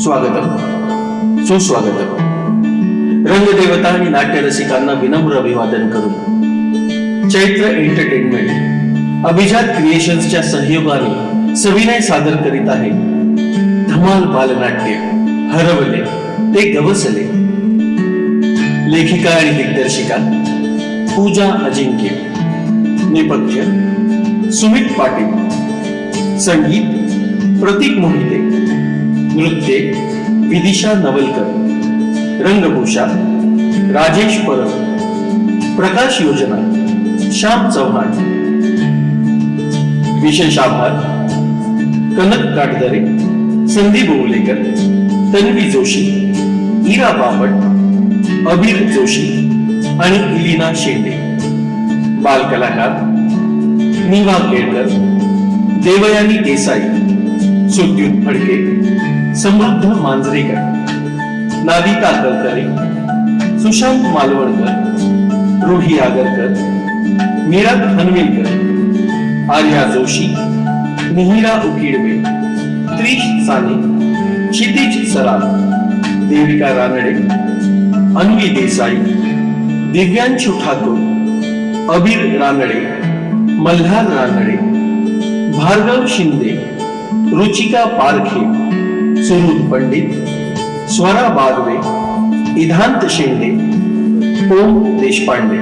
स्वागतम, सुस्वागतम. रंगदेवता आणि नाट्यरसिकांना विनम्र अभिवादन करून चैत्र एंटरटेनमेंट अभिजात क्रिएशन्सच्या सहयोगाने सविनय सादर करीत आहे धमाल बालनाट्य हरवले ते गवसले. लेखिका आणि दिग्दर्शिका पूजा अजिंक्य, नेपथ्य सुमित पाटील, संगीत प्रतीक मोहिते, नृत्य विदिशा नवलकर, रंगभूषा राजेश परब, प्रकाश योजना श्याम चव्हाण. विशेष आभार कनक काटदरे, संदीप ओवलेकर, तन्वी जोशी, इरा बापट, अबीर जोशी आणि इलिना शेंडे. बालकलाकार निवा केळकर, देवयानी देसाई, सुद्युत फडके, समृद्ध मांजरेकर, नादिता कलकरे, सुशांत मालवणकर, रोही आगरकर, मीरा हनवेलकर, आर्या जोशी, मिहिरा उकिडवे, त्रिश साने, क्षितिज सराफ, देविका रानडे, अन्वी देसाई, दिव्यांशु ठाकूर, अबीर रानडे, मल्हार रानडे, भार्गव शिंदे, रुचिका पारखे, सुरुद पंडित, स्वरा बागवे, इधांत शेंडे, ओम देशपांडे.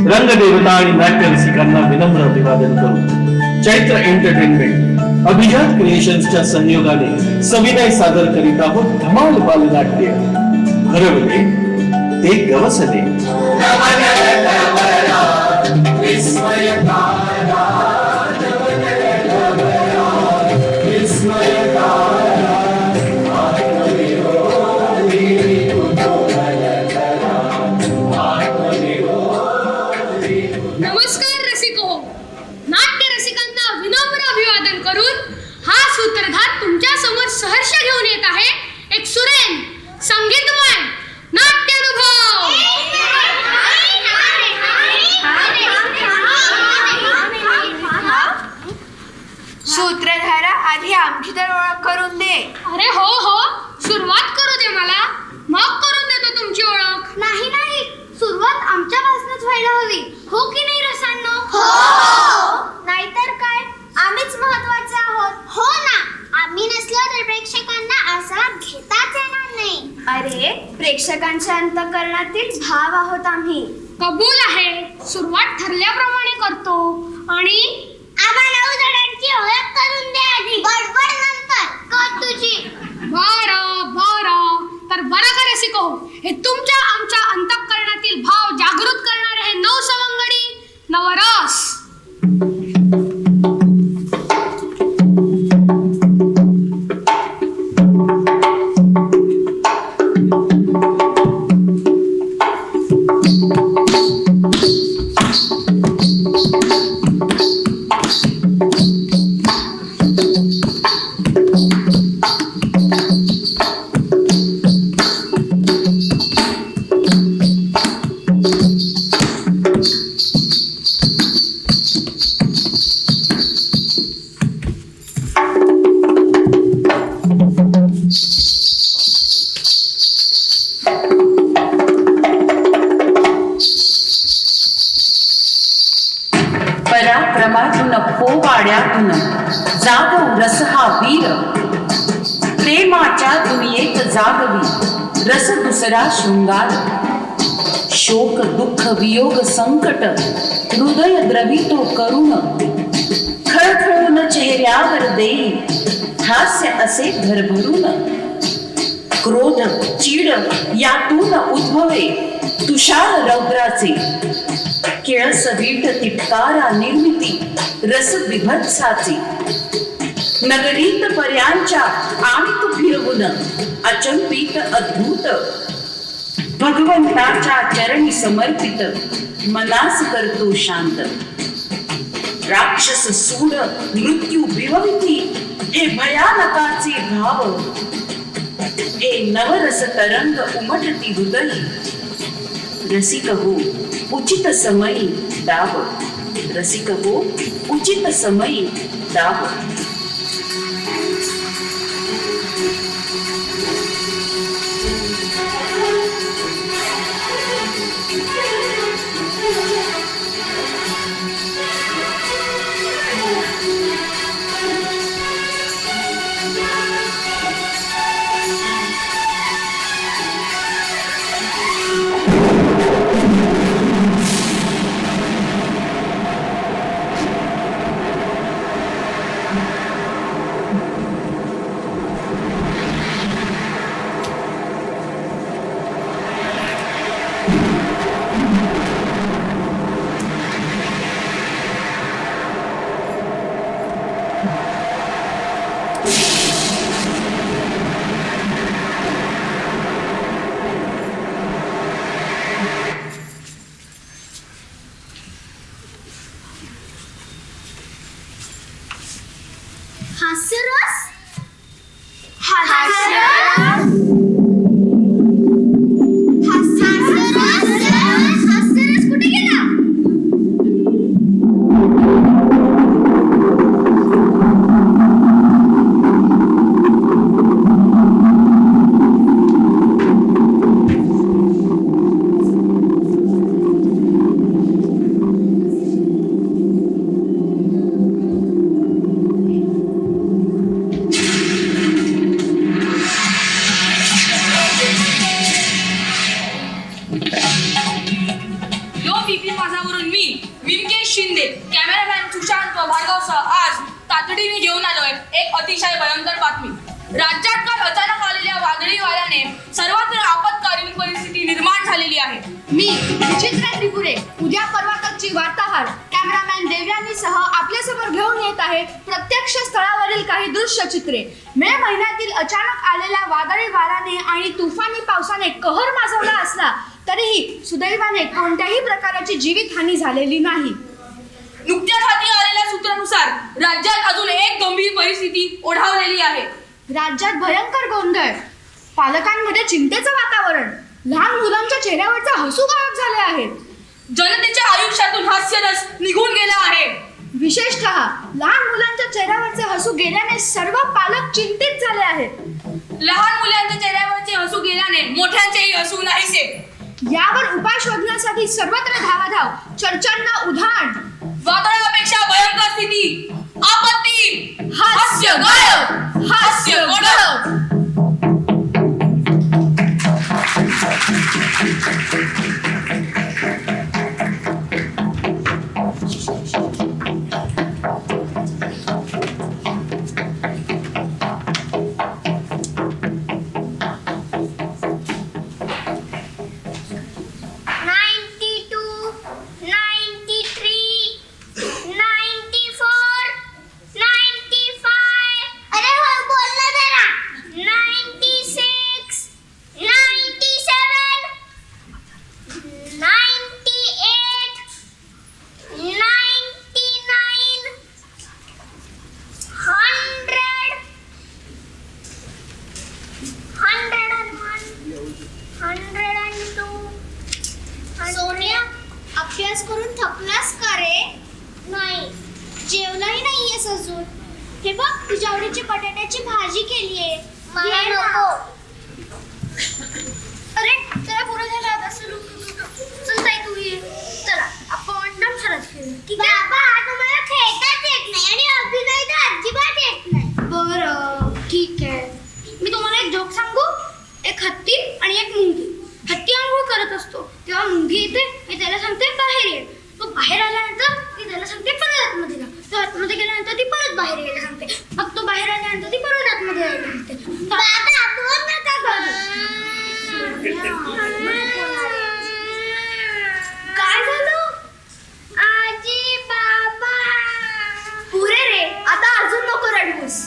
रंगदेवता आणि नाट्यरसिकांना विनम्र अभिवादन करून चैत्र एंटरटेनमेंट अभिजात क्रिएशन्सच्या सहयोगाने सविनय सादर करीत आहोत धमाल बालनाट्य हरवले ते गवसले. नमस्कार रसिको, नाट्य रसिकांना विनम्र अभिवादन करून हा सूत्रधार तुमच्या समोर सहर्ष घेऊन येत आहे एक सुरेन संगीतमय नाट्यानुभव. सूत्रधारा आधी आमची तर ओळख करून दे. अरे हो हो, सुरुवात करू दे मला, मग करून देतो तुमची ओळख. नाही नाही, सुरुवात आमच्यापासूनच व्हायला हवी, हो की नाही रसांनो? हो. नाहीतर काय, आम्हीच महत्वाचे आहोत. हो ना, आम्ही नसलो तर प्रेक्षकांना आसरा घेताच येणार नाही. अरे, प्रेक्षकांच्या अंतःकरणातील भाव आहोत आम्ही. कबूल आहे, सुरुवात ठरल्याप्रमाणे करतो. आणि आम्हाला उजडांची ओळख करून दे आधी, बडबड नंतर कर तुझी. बरं बरं, तर बरं का रसिको, हे तुमच्या आमच्या अंतःकरणातील भाव जागृत करणारे हे नवसवंगडी नवरस. पराक्रमातून पोवाड्यातून जागव रस हा वीर, प्रेमाच्या दुनियेत जागवी रस दुसरा शृंगार. शोक दुःख वियोग संकट हृदय द्रवितो करुण, खळखळून चेहऱ्यावर देई हास्य असे भरभरून. क्रोध चीड यातून उद्भवे तुषार रौद्राचे, किळस वीट तिटकारा निर्मिती रस विभत्साची. नगरीत पर्यांच्या आणिक फिरवून अचंबित अद्भुत, भगवंताच्या चरणी समर्पित मनास करतो शांत. राक्षस सूड मृत्यू विवविती हे भयानकाचे भाव, हे नवरस तरंग उमटती हृदयी. रसिक हो उचित समयी दाव. रसिक हो उचित समयी दाव. हास्यरस हास्यरस हास्यरस कुठे गेला? शिंदे कॅमेरामॅन सुशांत भार्गवसह आज तातडीने घेऊन आलोय एक अतिशय भयंकर बातमी. राज्यात काल अचानक आलेल्या वादळी वाऱ्याने सर्वत्र आपत्कालीन परिस्थिती निर्माण झालेली आहे. मी विचित्र त्रिपुरे उद्या परवाकची वार्ताहर कॅमेरामॅन देवयानीसह आपल्यासमोर घेऊन येत आहे प्रत्यक्ष स्थळावरील काही दृश्य चित्रे. मे महिन्यातील अचानक आलेल्या वादळी वाऱ्याने आणि तुफानी पावसाने कहर माजवला असला तरीही सुदैवाने कोणत्याही प्रकारची जीवितहानी झालेली नाही. नुकत्याच हाती आलेल्या सूत्रानुसार राज्यात अजून एक गंभीर परिस्थिती ओढावलेली आहे. राज्यात भयंकर गोंधळ, पालकांमध्ये चिंतेचं वातावरण, लहान मुलांच्या चेहऱ्यावरचे हसू गायब झाले आहेत. जनतेच्या आयुष्यातून हास्यरस निघून गेला आहे. विशेषतः लहान मुलांच्या चेहऱ्यावरचे हसू गेल्याने सर्व पालक चिंतित झाले आहेत. लहान मुलांच्या चेहऱ्यावरचे हसू गेल्याने मोठ्यांचेही हसू नाहीसे. यावर उपाय शोधण्यासाठी सर्वत्र धावाधाव, चर्चांना उधाण. वादळापेक्षा भयंकर स्थिती, आपत्ती, हास्य गायब, हास्य गडप. सोनिया, अभ्यास करून थकलास का रे? नाही, जेवलाही नाहीयेस अजून. हे बघ, तुझ्या आवडीची बटाट्याची भाजी केलीये. मला नको. अरे, चला पुढे झाला आता. चल ताई, तू ये. चला आपण डान्सरच खेळू. बाबा, तुम्हाला खेळताच येत नाही आणि अभिनय तर अजिबात येत नाही. बरं, ठीक आहे. मी तुम्हाला एक जोक सांगू. एक हत्ती आणि एक मुंगी. हत्ती आंघोळ करत असतो तेव्हा मुंगी येते, मी त्याला सांगते बाहेर ये. तो बाहेर आल्यानंतर ती त्याला सांगते परत आतमध्ये जा. तो आतमध्ये गेल्यानंतर ती परत बाहेर यायला सांगते. मग तो बाहेर आल्यानंतर ती परत आतमध्ये यायला सांगते. बाबा, बोल नका करू. काय झालं? आजी, बाबा. पुरे रे, आता अजून नको रडूस.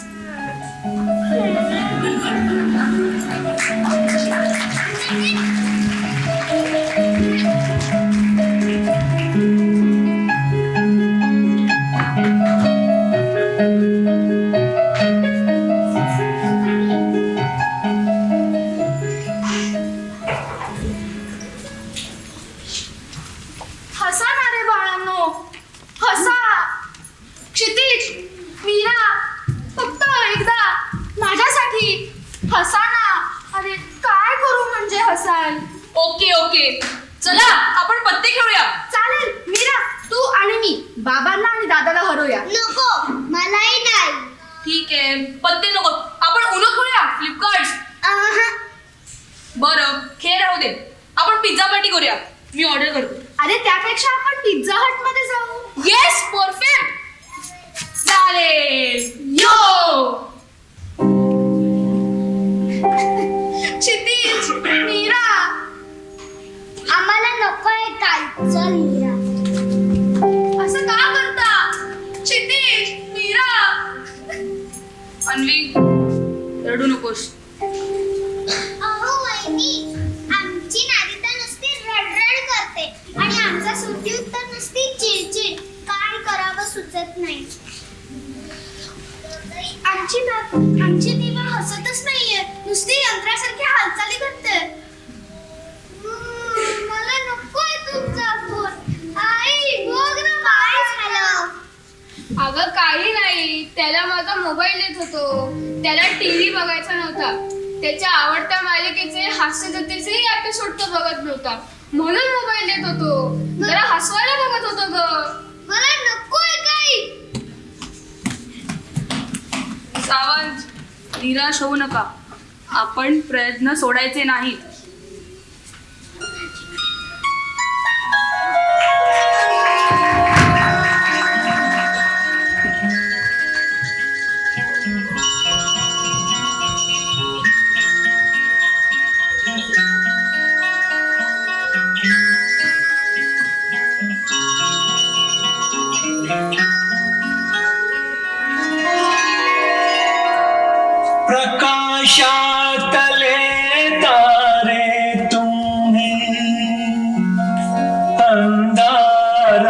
ओके चला आपण पत्ते खेळूया. चालेल मीरा, तू आणि मी बाबांना आणि दादाला हरवूया. नको मलाही नाही. ठीक आहे पत्ते नको, आपण उनो खेळूया. फ्लिपकार्ट आहा. बरं खेळ राहू दे, आपण पिझ्झा पार्टी करूया. मी ऑर्डर करतो. अरे त्यापेक्षा आपण पिझ्झा हट मध्ये जाऊ. येस परफेक्ट चालेल. यो क्षितिज, मीरा, आम्हाला नको आहे काय. चल मीरा. असं का करता? क्षितिज, मीरा. अन्वी रडू नकोस. अहो वहिनी, आमची नारिता नुसती रडरड करते आणि आमचा सुट्टी उत्तर नुसती चिडचिड. काय करावं सुचत नाही. आमची दिवा हसतच नाहीये, नुसती यंत्रासारखी हालचाली करते. मला नकोय तुमचा फोन. आई बघ ना काय झालं. अगं काही नाही, त्याला माझा मोबाईल देत होतो. त्याला टीव्ही बघायचा नव्हता. त्याच्या आवडत्या मालिकेचे हास्य जत्रेचे एपिसोड तो बघत नव्हता, म्हणून मोबाईल देत होतो. जरा हसवायला बघत होतो ग. मला नकोय काही. सावंत निराश होऊ नका, आपण प्रयत्न सोडायचे नाहीत. प्रकाशातले तारे तुम्ही अंधारावर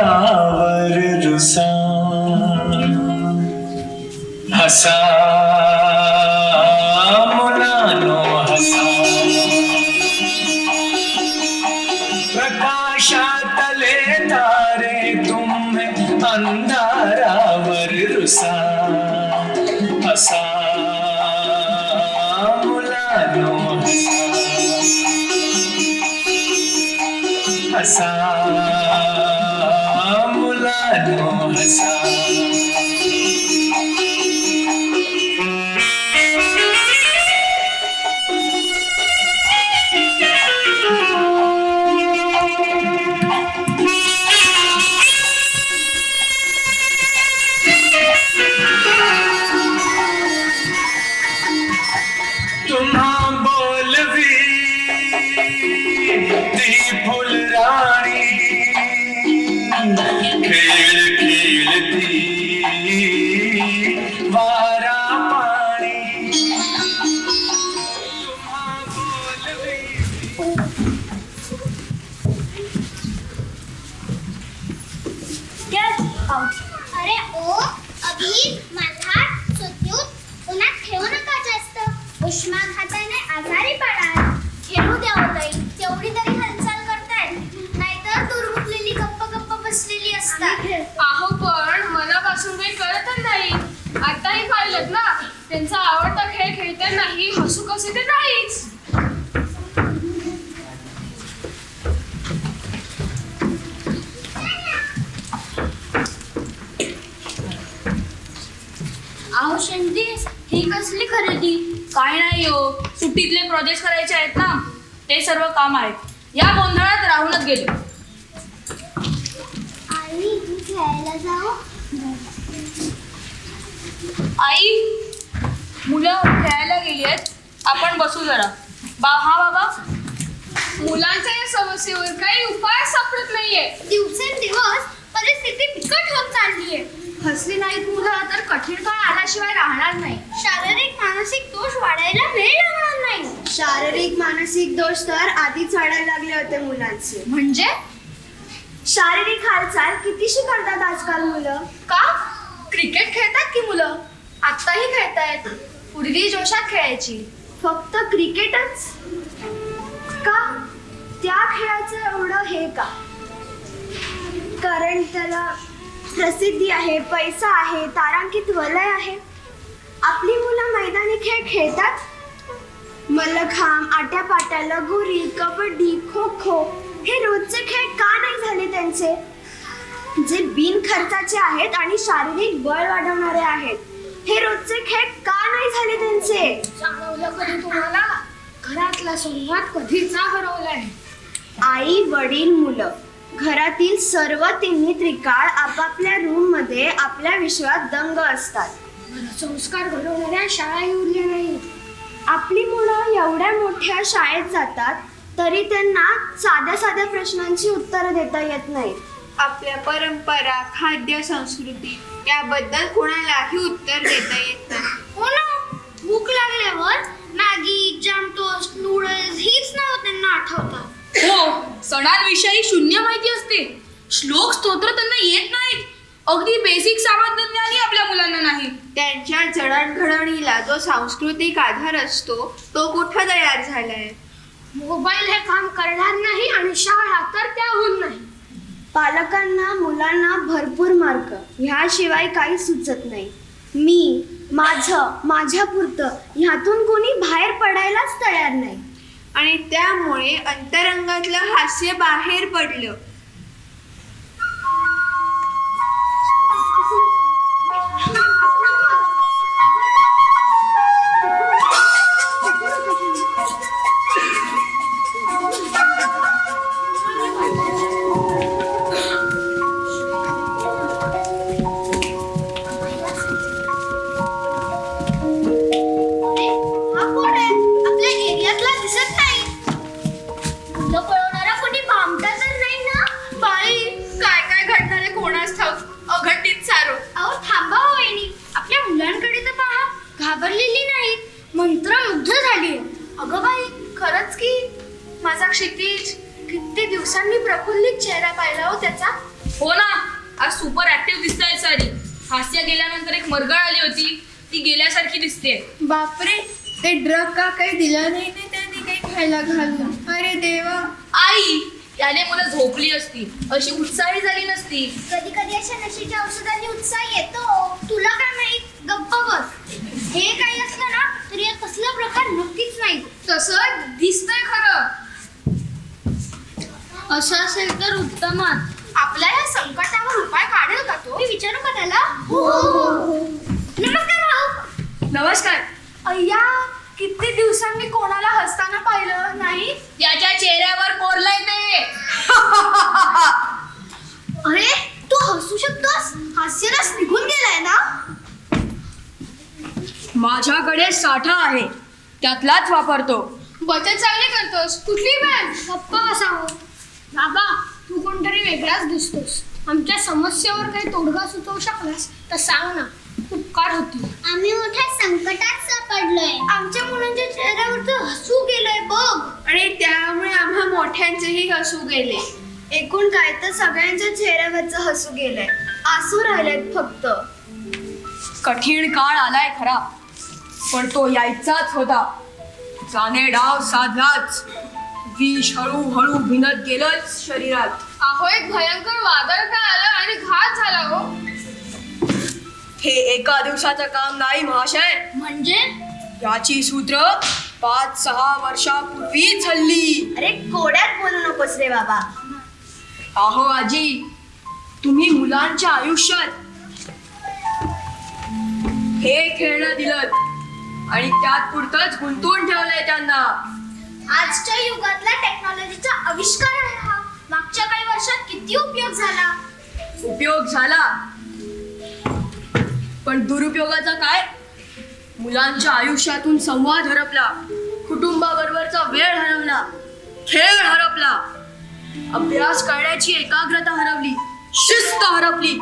रुसा हसा मुलानो हसा. प्रकाशातले तारे तुम्ही अंधारावर रुसा हसा मुलानो हसा मुलानो हसा. तुम्हा बोलवी ती फुलराणी खेळ खेळती वारा पाणी. तुम्हा बोलवी अरे ओ अभि मल्हार सुद्यूत उन्हात ठेवू नका जास्त. उष्माघाताने आजारी पडाल. खेळू द्या ताई, तेवढी तरी हालचाल करतायत, नाहीतर दुर्मुखलेली गप्प गप्प बसलेली असतात. अहो पण मनापासून काही कळतच नाही. आताही पाहिलं ना, त्यांचा आवडता खेळ खेळता नाही, हसू कसे ते नाहीच. अहो शेंडी ही कसली खरेदी? काय नाही हो, सुट्टीतले प्रोजेक्ट करायचे आहेत ना, ते सर्व काम आहेत. या गोंधळात राहूनच गेले. आई खेळायला जाऊ. आई मुलं खेळायला गेली आहेत, आपण बसू जरा. हा बाबा. मुलांच्या या समस्येवर काही उपाय सापडत नाहीये. दिवसेंदिवस परिस्थिती बिकट होत चाललीये. हसली नाहीत मुलं तर कठीण काळ आल्याशिवाय राहणार नाही. शारीरिक मानसिक दोष वाढायला वेळ लागणार नाही. शारीरिक मानसिक दोष तर आधीच वाढायला लागले होते मुलांचे. म्हणजे शारीरिक हालचाल कितीशी करतात आजकाल मुलं. का? क्रिकेट खेळतात की मुलं? आत्ताही खेळतायत. पूर्वी जोशात खेळायची. फक्त क्रिकेटच का? त्या खेळाचं एवढं हे का? कारण त्याला प्रसिद्धी आहे, पैसा आहे, तारांकित वलय आहे. आपली मुलं मैदानी खेळ खेळतात मल्लखांब, आट्यापाट्या, लगोरी, कबड्डी, खो खो हे रोजचे खेळ का नाही झाले त्यांचे? जे बिनखर्चाचे आहेत आणि शारीरिक बळ वाढवणारे आहेत, हे रोजचे खेळ का नाही झाले त्यांचे? जाणवलं कधी तुम्हाला? घरातला संवाद कधीचा हरवलाय. आई, वडील, मुलं, घरातील सर्व तिन्ही त्रिकाळ आपापल्या रूम मध्ये आपल्या विश्वात दंग असतात. संस्कार घडवणाऱ्या शाळाही उरल्या नाही. आपली मुलं एवढ्या मोठ्या शाळेत जातात तरी त्यांना साध्या साध्या प्रश्नांची उत्तरं देता येत नाहीत. आपल्या परंपरा, खाद्य संस्कृती याबद्दल कोणालाही उत्तर देता येत नाही. हो ना, भूक लागल्यावर मॅगी, जॅम टोस्ट, नूडल्स हीच नावं त्यांना आठवतात. हो, सणांविषयी शून्य माहिती असते. श्लोक स्तोत्र त्यांना येत नाहीत. अगदी बेसिक सामान्य ज्ञानही आपल्या मुलांना नाही. त्यांच्या जडणघडणीला जो सांस्कृतिक आधार असतो तो कुठं तयार झालाय? मोबाईल हे काम करणार नाही आणि शाळा तर त्याहून नाही. पालकांना मुलांना भरपूर मार्क ह्याशिवाय काही सुचत नाही. मी, माझ्यापुरतं ह्यातून कोणी बाहेर पडायलाच तयार नाही. आणि त्यामुळे अंतरंगातलं हास्य बाहेर पडलं. हा कोण आहे? आपल्या एरियातला दिसत नाही. मुलं पळवणारा कोणी भामटा तर नाही ना? बाई, काय काय घडणार आहे कोणास ठाऊक. अघटित सारो. अहो थांबा हो वहिनी, आपल्या मुलांकडे तर पहा, घाबरलेली नाही, मंत्रमुग्ध झाली. अगं बाई, खरंच की माझा क्षितिज किती दिवसांनी प्रफुल्लित चेहरा पाहिला हो त्याचा. हो ना, आज सुपर ऍक्टिव्ह दिसताय सारी. हास्य गेल्यानंतर एक मरगळ आली होती, ती गेल्यासारखी दिसते. बापरे, ते ड्रग का काही दिलं नाही ना त्यांनी काही खायला घालून. अरे देवा. आई, याने मुलं झोपली असती, अशी उत्साही झाली नसती. कधी कधी अशा नशेच्या औषधांनी उत्साह येतो. तुला काय माहित? गप्प बस. हे काही असलं ना तरी यात तसला प्रकार नक्कीच नाही. तसं दिसतंय खरं. असं असेल तर उत्तमच. आपल्या या संकटावर उपाय काढेल का तो? मी विचारू का त्याला? नमस्कार भाऊ. नमस्कार. अय्या, किती दिवसांनी कोणाला हसताना पाहिलं नाही. त्याच्या चेहऱ्यावर कोरलंय ते. अरे तू हसू शकतोस? हास्यरस निघून गेलाय ना? माझ्याकडे साठा आहे, त्यातलाच वापरतो. बचत चांगली करतोस. कुठली बँक? गप्पा बसावं. बाबा, तू कोणतरी वेगळाच दिसतोस. आमच्या समस्येवर काही तोडगा सुचवू शकलास तर सांग ना, उपकार होतील. आम्ही मोठ्या संकटात सापडलोय. आमच्या मुलांच्या चेहऱ्यावरचं हसू गेलंय बघ. आणि त्यामुळे आम्हा मोठ्यांचेही हसू गेले. एकूण काय तर सगळ्यांच्या चेहऱ्यावरचं हसू गेलंय. आसू राहिलेत फक्त. कठीण काळ आलाय खरा, पण तो यायचाच होता. जाने डाव साधलाच. विष हळूहळू भिनत गेलंच शरीरात. अहो, एक भयंकर वादळ काय आलं आणि घात झाला हो. हे एका दिवसाचं काम नाही महाशय. म्हणजे याची सूत्र 5-6 वर्षापूर्वीच हल्ली. अरे कोड्यात बोलू नकोस रे बाबा. अहो आजी, तुम्ही मुलांच्या आयुष्यात हे खेळणं दिलं आणि त्यात पुरतच गुंतवून ठेवलंय त्यांना. आजच्या युगातला टेक्नॉलॉजीचा आविष्कार आहे हा. मागच्या काही वर्षात किती उपयोग झाला. उपयोग झाला, पण दुरुपयोगाचा काय? मुलांच्या आयुष्यातून संवाद हरपला, कुटुंबाबरोबरचा वेळ हरवला, खेळ हरपला, अभ्यास करण्याची एकाग्रता हरवली, शिस्त हरपली.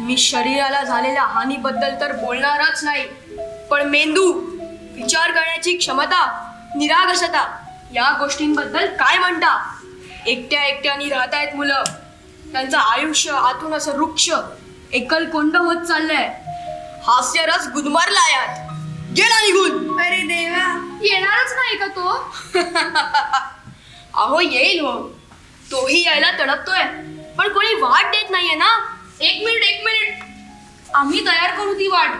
मी शरीराला झालेल्या हानीबद्दल तर बोलणारच नाही, पण मेंदू, विचार करण्याची क्षमता, निरागसता या गोष्टींबद्दल काय म्हणता? एकट्याने राहतायत मुलं. त्यांचं आयुष्य आतून असं वृक्ष एकलकोंड होत चाललंय. हास्यरस गुदमरला यात. गेला निघून. अरे देवा. येणारच नाही का तो? अहो येईल हो, तोही यायला तडपतोय, पण कोणी वाट देत नाहीये ना. एक मिनिट, आम्ही तयार करू ती वाट.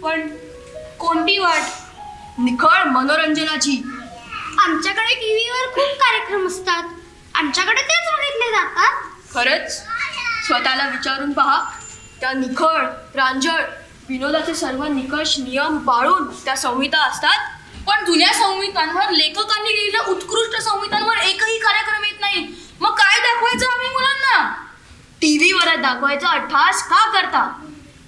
पण कोणती वाट? निखळ मनोरंजनाची. आमच्याकडे टीव्हीवर खूप कार्यक्रम असतात, आमच्याकडे तेच बघितले जातात. खरंच स्वतःला विचारून पहा. त्या निखळ प्रांजळ विनोदाचे सर्व निकष नियम पाळून त्या संहिता असतात, पण जुन्या संहितांवर लेखकांनी लिहिलेल्या उत्कृष्ट संहितांवर एकही कार्यक्रम येत नाही. मग काय दाखवायचं आम्ही मुलांना? टीव्हीवर दाखवायचा ठास का करता?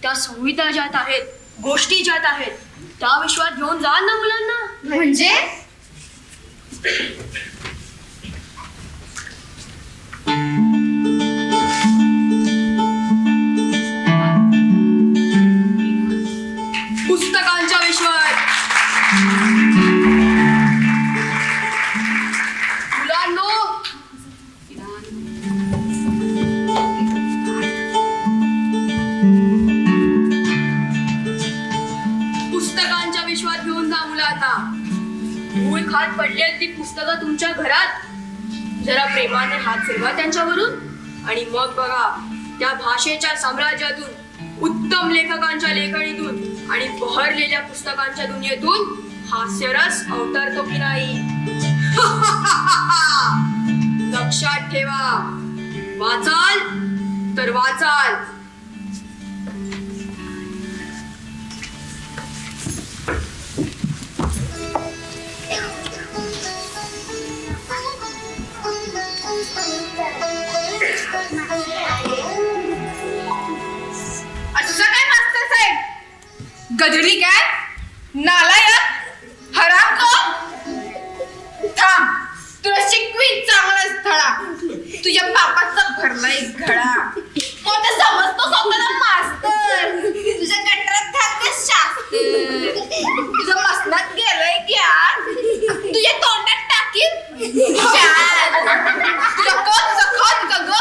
त्या संहिता ज्यात आहेत, गोष्टी ज्यात आहेत, त्या विश्वात घेऊन जा ना मुलांना. म्हणजे पुस्तकांच्या विश्वात. मुलांनो, पुस्तकांच्या विश्वात घेऊन जा मुलांना. धूळ खात पडली ती पुस्तकं तुमच्या घरात. जरा प्रेमाने हात फिरवा त्यांच्यावरून आणि मग बघा त्या भाषेच्या साम्राज्यातून, उत्तम लेखकांच्या लेखणीतून आणि बहरलेल्या पुस्तकांच्या दुनियेतून हास्यरस अवतरतो की नाही. लक्षात ठेवा, वाचाल तर वाचाल. असं काय मास्तर साहेब? गजडी काय? नालायक, हरामखोर. थांब, तुला शिकवीन चांगला स्थळा. तुझ्या बापाचा भरलाय घडा. कोणतं समजतो स्वतःला मास्तर? तुझ्या गटरात घालते शास्त्र. तुझं मसनात गेलंय की यार, तुझ्या तोंडात टाकीन शाल.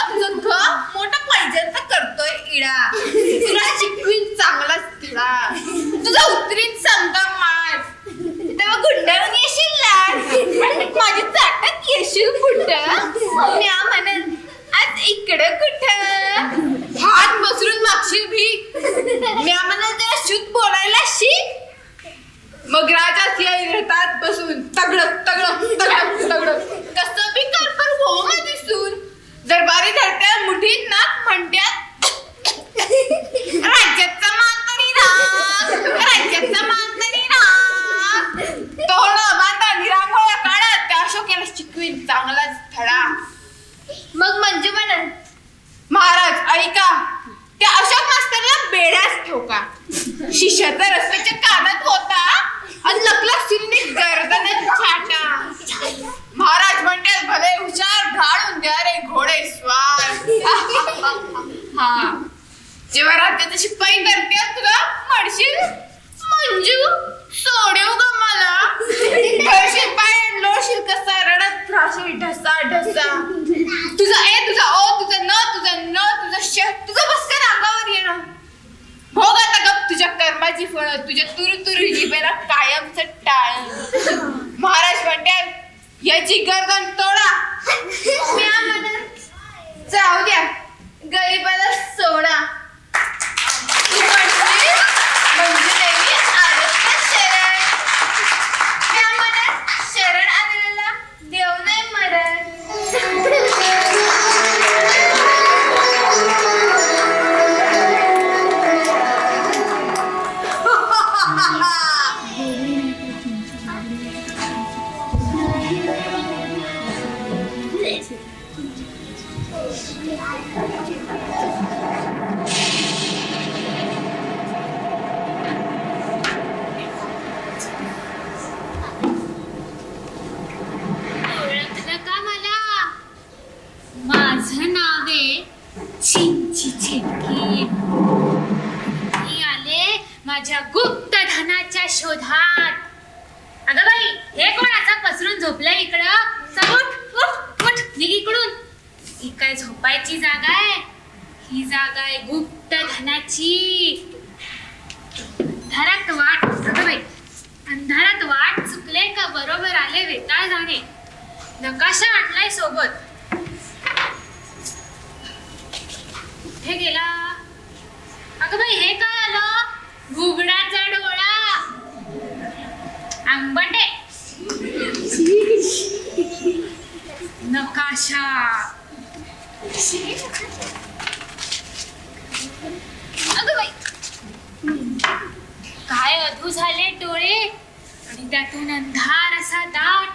तुझं तुझं मोठं पाहिजेचं करतोय इडा. तुला शिकवीन चांगला स्थळा. तुझा उतरीन समजा मार. तेव्हा गुंडाळून येशील लाड. माझी चाटक येशील कुठं. म्या म्हणन आज इकडं कुठं. हात पसरून मागशील भीक. म्या म्हणन जरा शुद्ध बोलायला शिक. मग राजाच येतात बसून तगडं तगडं तगडं तगडं. कसं बी कर पण हो मग दिसून. दरबारी धरत्या मुठीत नाक म्हणत्यात राज्याचा मान तरी राग, राज्याचा मान तरी राग. तोडं बांधा निरांगोळ्या काढत त्या अशोक्याला शिकवीन चांगलाच धडा. मग मंजू म्हणन महाराज ऐका, त्या अशोक मास्तरला बेड्यास ठोका. शिष्याचा रस्त्याच्या कानात होता आणि लकलक शिरणे गर्दनेत छाटा. महाराज म्हणतात भले हुशार, ढाळून द्या रे घोडे स्वार. हा, जेव्हा राज्याचा शिपाई करते तुला म्हणशील मंजू सोडव ग मला. भरशील पाय लोळशील कसा रडत राहशील ढसा ढसा. तुझा ओ, तुझं न, तुझं श, तुझं बसकन अंगावर येणं. भोग आता गप तुझ्या कर्माची फळं, तुझ्या तुरु जिभेला कायमचं टाळ. महाराज म्हणतात याची गर्दन तोडा. म्या म्हणत जाऊ द्या गरीबाला सोडा. तू म्हणशील म्हणजे देवी आलं का शरण. म्या म्हणत शरण आलेला देव नाही मरण. ओळखलं का मला? माझं नाव आहे चिंची चिटकी. मी आले माझ्या गुप्त धनाच्या शोधात. अगं बाई, हे कोण असा पसरून झोपलाय इकडं? चल उठ उठ उठ, निघ इकडून. ही काय झोपायची जागा आहे? ही जागा आहे गुप्त धनाची. अंधारात वाट, अगं बाई, अंधारात वाट चुकले का बरोबर आले वेताळ जाणे. नकाशा आणलाय सोबत. कुठे गेला? अगं बाई, हे काय आलं? घुबडाचा डोळा. अधू झाले डोळे आणि त्यातून अंधार असा दाट.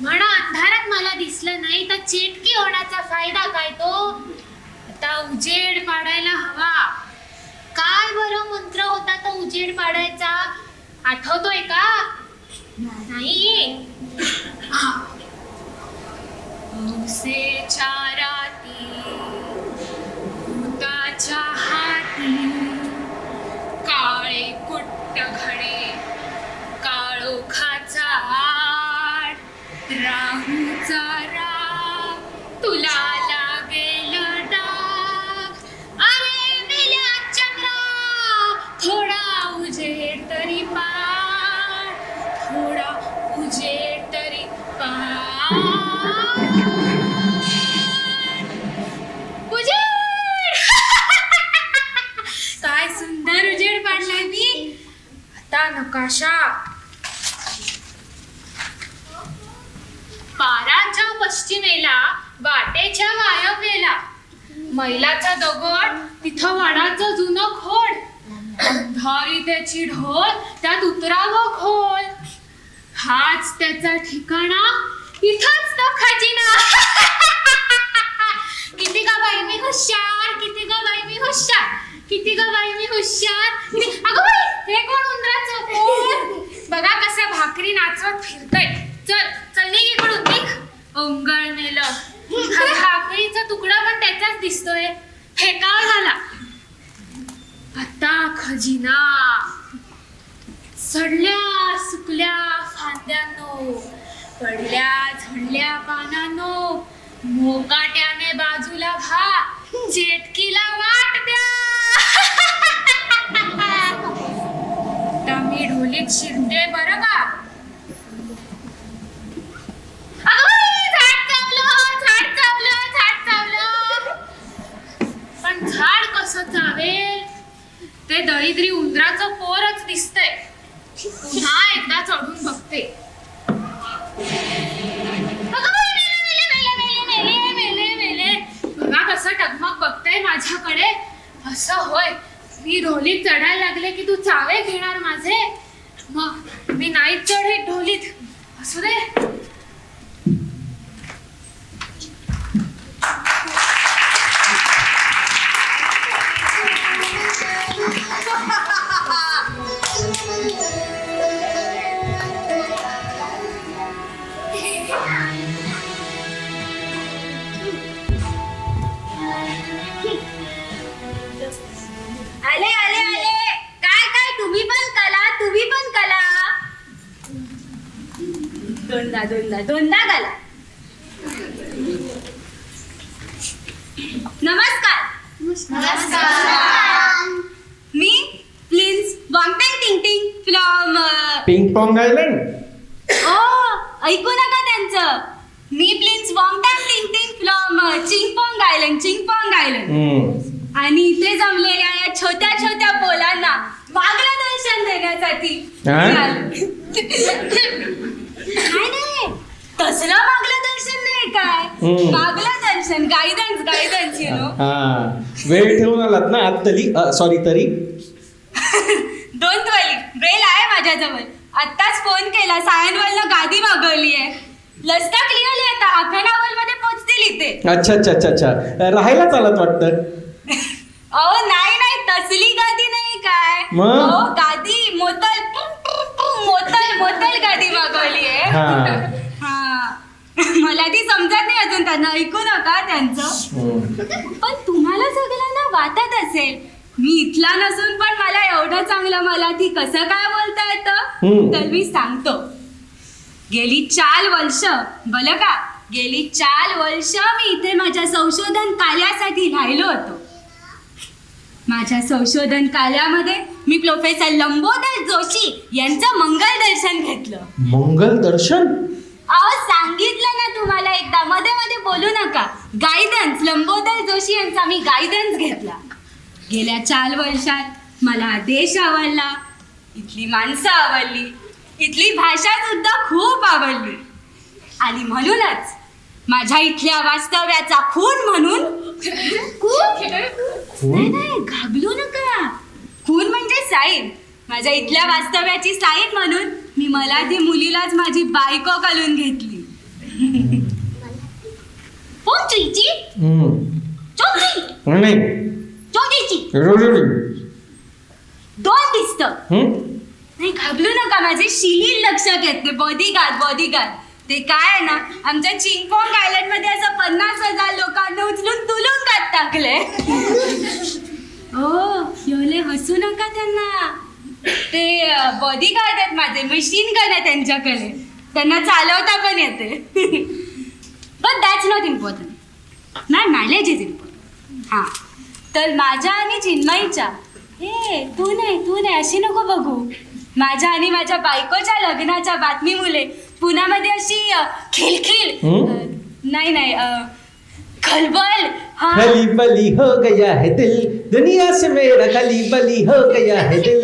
म्हणा अंधारात मला दिसलं नाही तर चेटकी होण्याचा फायदा काय तो. आता उजेड पाडायला हवा. काय बरं मंत्र होता तो उजेड पाडायचा, आठवतोय का? नाही. हौसेच्या राती भूताच्या हाती काळे कुट्ट घडे काळोखाचा आड राहूचा राग तुला लागेल डाग. अरे मेल्या चंद्रा थोडा उजेड तरी पाड, थोडा उजेड तरी पाड. उजेड काय सुंदर उजेड पाडलाय मी. आता नकाशा. पाराच्या पश्चिमेला वाटेच्या वायव्येला मैलाचा दगड तिथं वडाचं जुनं खोड. अंधारी त्याची ढोल त्यात उतरावं खोल. हाच त्याचा ठिकाणा इथंच तो खजिना. किती ग बाई मी हुशार, किती ग बाई मी हुशार, किती ग बाई मी हुशार. अगं बाई हे कोण उंदराचं पोर. बघा कसं भाकरी नाचवत फिरतय. चल चल निघ इकडून निघ. ओंगळ नेलं. हा भाकरीचा तुकडा पण त्याचाच दिसतोय. फेकाळ झाला. आता खजिना. सडल्या सुकल्या फांद्यानो पडल्या झडल्या पानांनो मोकाट्याने बाजूला व्हा, चेटकीला वाट द्या. आता मी ढोलीत शिरते बरं का. पण झाड कसं चावेल. ते दरिद्री उंदराचं पोरच दिसतंय. पुन्हा एकदा चढून बघते. बघा कसं टकमक बघतंय माझ्याकडे. असं होय मी ढोलीत चढायला लागले की तू चावे घेणार माझे. मग मी नाही चढे ढोलीत. असू दे. आले आले आले. काय काय तुम्ही पण कला, तुम्ही पण कला. दोनदा दोनदा दोनदा कला. नमस्कार. नमस्कार. मी प्रिन्स वांगटँग टिंगटिंग फ्रॉम पिंग पॉंग आयलंड. ओ ऐकू नका त्यांचं. मी प्रिन्स वांगटँग टिंगटिंग फ्रॉम चिंगपॉंग आयलंड, चिंगपॉंग आयलंड. आणि इथे जमलेल्या या छोट्या छोट्या पोलांना मार्गदर्शन देण्यासाठी नाही तसलं मार्गदर्शन नाही काय. मार्गदर्शन गायडन्स गायडन्स यु नो. वेळ ठेवून आलात ना आत्तली सॉरी तरी. डोंट वरी बेल आहे माझ्याजवळ. आत्ताच फोन केला. सायनवलनं गादी मागवली आहे. लस्ता क्लिअरली आता हाफ एन आवर मध्ये पोहोचतील इथे. अच्छा अच्छा अच्छा अच्छा राहायला चालत वाटतं. अहो नाही नाही तसली गादी नाही काय. मग? गादी मोतल मोतल मोतल गादी मागवली आहे. हा मला ती समजत नाही अजून. त्यांना ऐकू नका त्यांचं. पण तुम्हाला सगळ्यांना वाटत असेल मी इथला नसून पण मला एवढं चांगलं मला ती कसं काय बोलता येतं. तर मी सांगतो. गेली 4 वर्ष बरं का, गेली 4 वर्ष मी इथे माझ्या संशोधन कार्यासाठी राहिलो होतो. माझ्या संशोधन कार्यामध्ये मी प्रोफेसर लंबोदर जोशी यांचं मंगल दर्शन घेतलं. मंगल दर्शन. अहो सांगितलं ना तुम्हाला एकदा. मध्ये मध्ये बोलू नका. गायडन्स लंबोदर जोशी यांचा मी गायडन्स घेतला. गेल्या 4 वर्षात मला देश आवडला, इथली माणसं आवडली, इथली भाषा सुद्धा खूप आवडली. आणि म्हणूनच माझ्या इथल्या वास्तव्याचा खून म्हणून नाही घाबरू नका. खून म्हणजे साईन. माझ्या इथल्या वास्तव्याची साईन म्हणून मी मलाठी मुलीलाच माझी बायको करून घेतली. पोचीची चोची नाही चोचीची दोन दिसत. नाही घाबरू नका, माझे शिलील लक्षात येत नाही. बॉडीगार्ड ते काय आहे ना, आमच्या चिंगपॉंग आयलंड मध्ये असं 50,000 लोकांना उचलून तुलून टाकले. हो एवढे हसू नका त्यांना. ते बॉडीगार्ड आहेत माझे, मशीन गन आहे त्यांच्याकडे, त्यांना चालवता पण येते. But that's not important. My manage is important. हां तर माझ्या आणि चिन्मयीच्या तू नाही अशी नको बघू. माझ्या आणि माझ्या बायकोच्या लग्नाच्या बातमी मुले पुण्यामध्ये अशी खिलखिल नाही खलबल. हाँ खली बली हो गया है दिल, दुनिया से मेरा खली बली हो गया है दिल.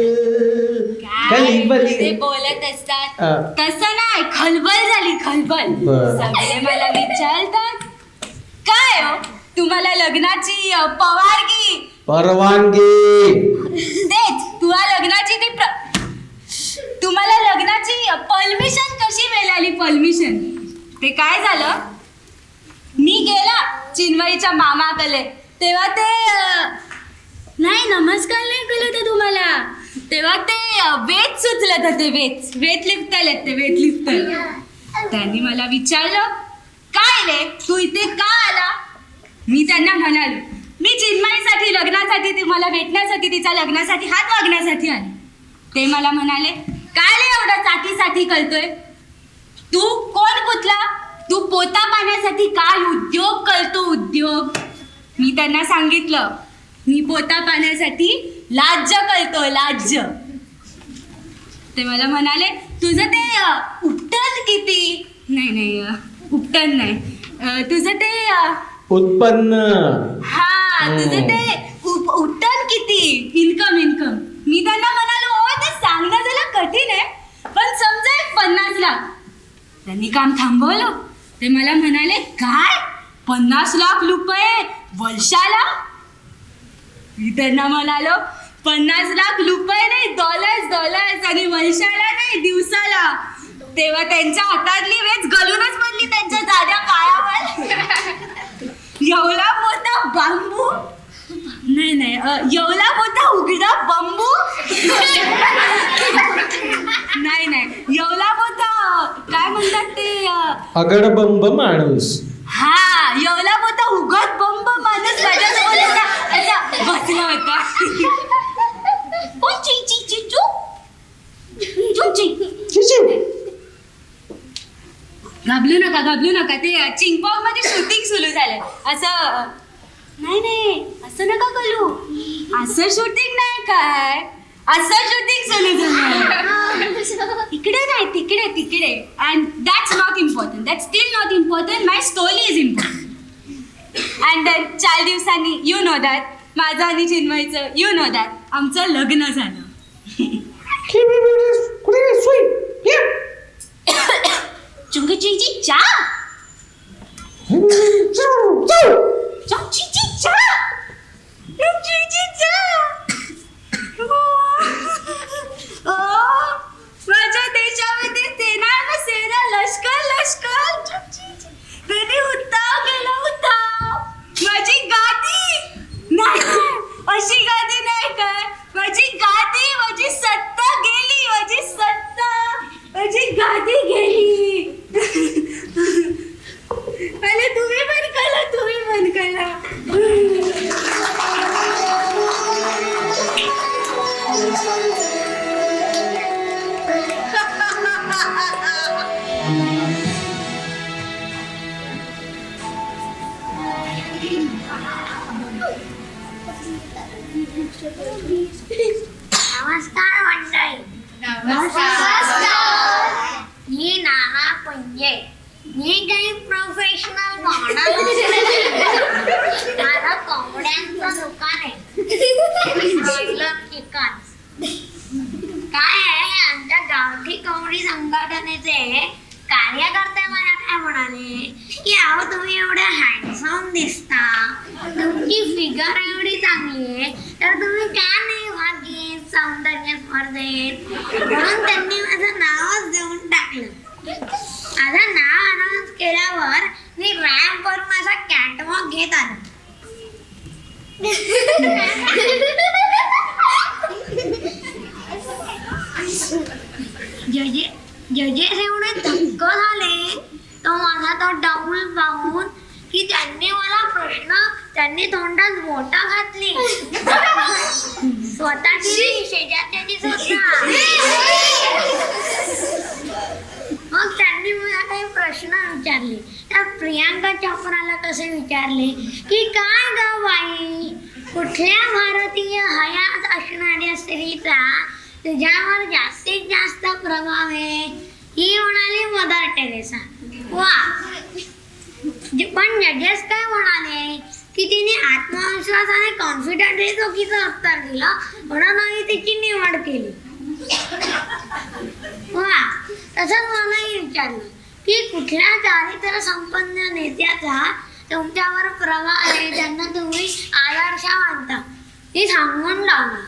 खली बली ते बोलत असतात तसं नाही, खलबल झाली खलबल. बरं. सगळे मला विचारतात काय हो तुम्हाला लग्नाची परवानगी तेच तुम्हाला लग्नाची परमिशन कशी मिळाली? परमिशन ते काय झालं, मी गेला चिन्मयीच्या मामाकडे, तेव्हा ते नाही नमस्कार नाही केलं ते तुम्हाला, तेव्हा ते वेट सुचलत होते. वेट लिफ्टर आहेत ते वेट लिफ्टर. त्यांनी मला विचारलं काय रे तू इथे का आला? मी त्यांना म्हणालो मी चिन्मयीसाठी लग्नासाठी तुम्हाला भेटण्यासाठी तिच्या लग्नासाठी हात वागण्यासाठी आले. ते मला म्हणाले काय रे एवढं साठी करतोय तू? कोण कुठला? तू पोता पाण्यासाठी काय उद्योग करतो उद्योग? मी त्यांना सांगितलं मी पोता पाण्यासाठी लाज्य करतो लाज्य. ते मला म्हणाले तुझं ते उपटन किती? नाही उपटन नाही, तुझं ते उत्पन्न. हा तुझं ते उपटन किती? इन्कम. मी त्यांना म्हणालो ओ ते सांगणं जरा कठीण आहे पण समजा 50 लाख. त्यांनी काम थांबवलं. ते मला म्हणाले काय 50 लाख रुपये वर्षाला? मी त्यांना म्हणालो 50 लाख रुपये नाही डॉलर्स आणि वर्षाला नाही दिवसाला. तेव्हा त्यांच्या हातातली वेच गलूनच पडली त्यांच्या जाड्या पायावर. एवढा मोठा बांबू नाही एवढा मोठा उघडा बांबू नाही एवढा मोठा काय म्हणतात ते अगडबंब माणूस. हा एवढा मोठा उघड बंब माणूस माझ्यासमोर असा बसला होता. घाबलू नका ते चिंगपॉंग मध्ये शूटिंग सुरू झालंय. असं नाही असं नका करू. असं शूटिंग नाही काय, असं शूटिंग सुरू झालं. इकडे नाही तिकडे. And that's not important. That's still not important. My story is important. And 4 दिवसांनी यू नो दॅट माझं आणि चिन्मयीचं यू नो दॅट आमचं लग्न झालं. चुंगीची चा माझ्या देशामध्ये सेना लष्कर त्यांनी उत्ताव केला होता. माझी गादी नाही अशी गादी नाही काय, माझी गादी माझी सत्ता गेली. माझी गादी गेली. अरे तुम्ही पण कला. नमस्कार मंडळी. मी नाना पुंजे. मी काही प्रोफेशनल मॉडेल. माझं कोंबड्यांचं दुकान आहे. Broiler chicken. काय आहे आमच्या गावठी कोंबडी संघटनेचे कार्यकर्ते मला काय म्हणाले की अहो तुम्ही एवढे हँडसम दिसता, तुमची फिगर एवढी चांगली आहे तर तुम्ही का नाही वागे सौंदर्य स्पर्धेत, म्हणून त्यांनी माझं नावच देऊन टाकलं. माझं नाव अनाउन्स केल्यावर मी रॅम्पवर माझा कॅटवॉक घेत आलो. जजेस एवढे धक्क झाले तो माझा तो डाऊल पाहून की त्यांनी तोंडात बोटा घातली. स्वतःची शेजारच्याची सुद्धा. मग त्यांनी मला काही प्रश्न विचारले. त्या प्रियांका चोप्राला कसे विचारले की काय ग बाई, कुठल्या भारतीय हयात असणाऱ्या स्त्रीचा तुझ्यावर जास्तीत जास्त प्रभाव आहे? ही म्हणाली मदर टेरेसा. वा. पण जजेस काय म्हणाले की तिने आत्मविश्वास आणि कॉन्फिडंटली चुकीचं उत्तर दिलं म्हणून आम्ही तिची निवड केली. वा. तसंच मलाही विचारलं की कुठल्या चारित्र्य संपन्न नेत्याचा तुमच्यावर प्रभाव आहे, त्यांना तुम्ही आदर्श मानता? ती सांगून लावलं.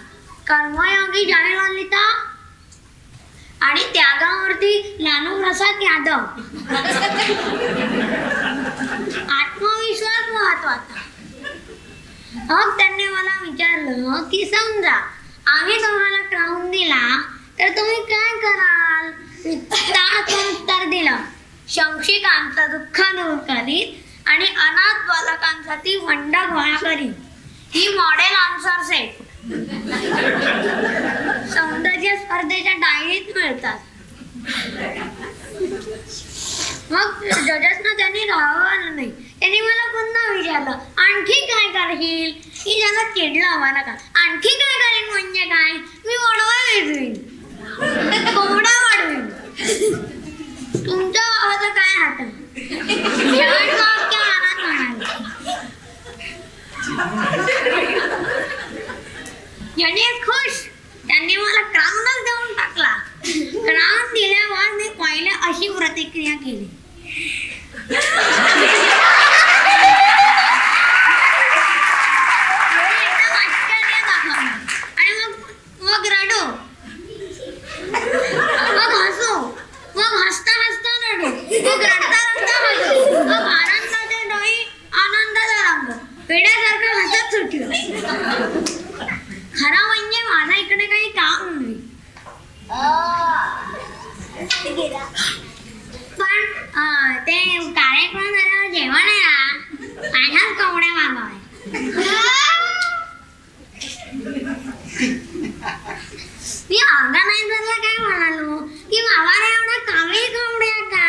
कर्मयोगी जयललिता आणि त्यागावरती लालू प्रसाद यादव. आत्मविश्वास महत्वाचा. मग त्यांनी मला विचारलं की समजा आम्ही तुम्हाला क्राऊन दिला तर तुम्ही काय कराल? उत्तर दिलं, शंक्षिकांचं दुःख दूर करीत आणि अनाथ बालकांसाठी फंड गोळा करीत. ही मॉडेल आन्सर सेट सौंदर्य स्पर्धेच्या डायरीत मिळतात. मग जजेसना त्यांनी राहावं नाही. त्यांनी मला पुन्हा विचारलं आणखी काय करशील? की ज्याला चिडलं मला का आणखी काय करेन म्हणजे काय? मी वडवा वेचवीन, कोंबडा वाढवीन. तुमच्या भावाचं काय हात? आनंद म्हणाले. जजेस खुश. त्यांनी मला क्राऊनच देऊन टाकला. क्राऊन दिल्यावर मी पहिले अशी प्रतिक्रिया केली. आश्चर्य दाखवलं आणि मग रडू, मग हसू, मग हसता हसता रडू, मग रडता रडता हसू, मग आनंदाचे डोळे आनंदाचा रंग, वेड्यासारखं हसत सुटलं. खरं म्हणजे माझा इकडे काही काम नाही. पण ते कार्यक्रम झाल्यावर जेवण आहे ना, माझ्याच कोंबड्या मागवाय. मी ऑर्गनायझरला काय म्हणालो की मावाला एवढा कामी कोंबड्या का?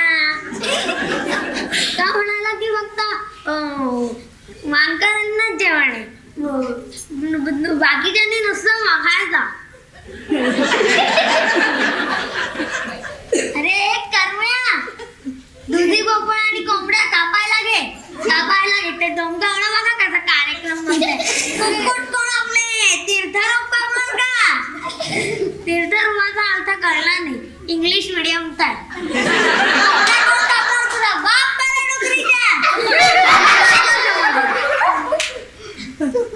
तो म्हणाला की फक्त मानकरांनाच जेवण आहे, बाकीच्यांनी नुसतं मागायचा. अरे कर्म्या, दुधी भोपळा आणि कोंबड्या कापायला घे ते डोंगावळा बघा कसा कार्यक्रम म्हणते. कोण आपले तीर्थरूप करणार का? तीर्थरूपाचा अर्थ कळला नाही. इंग्लिश मिडियमचा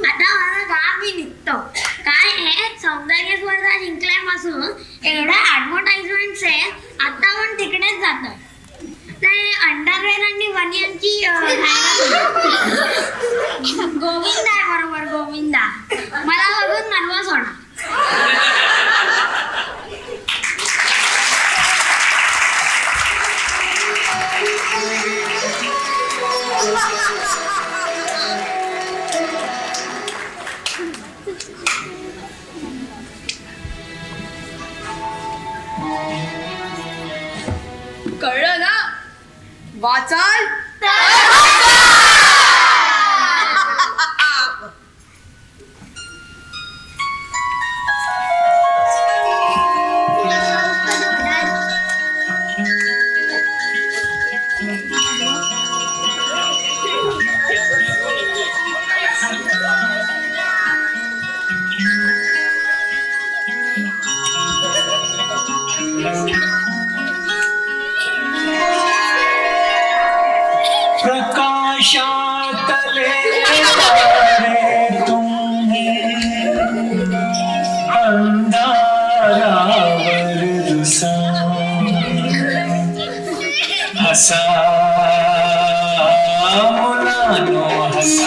आता मला घाम मी निघतो. काय आहे, सौंदर्य स्पर्धा जिंकल्यापासून एवढ्या ऍडव्हर्टाइजमेंट्स आहे, आता पण तिकडेच जातोय. ते अंडरवेअर आणि बनियनची गोविंदा आहे बरोबर, गोविंदा. मला बघून नर्वस होणार. कळलं ना? वाचाल प्रकाशातले तारे तुम्ही अंधारातले हसा मुलानो हसा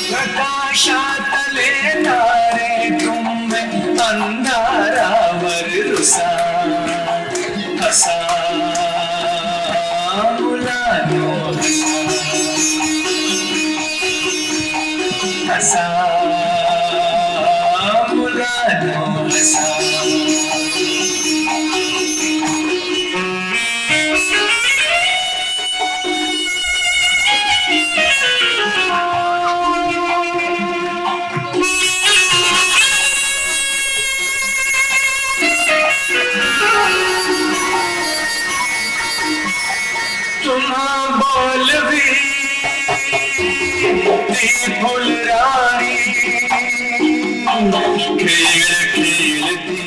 प्रकाशातले तारे तुम अंधारावर रुसा हसा मुलानो हसा मुलानो हसा बोलवी ती फुलराणी खेळ खेळती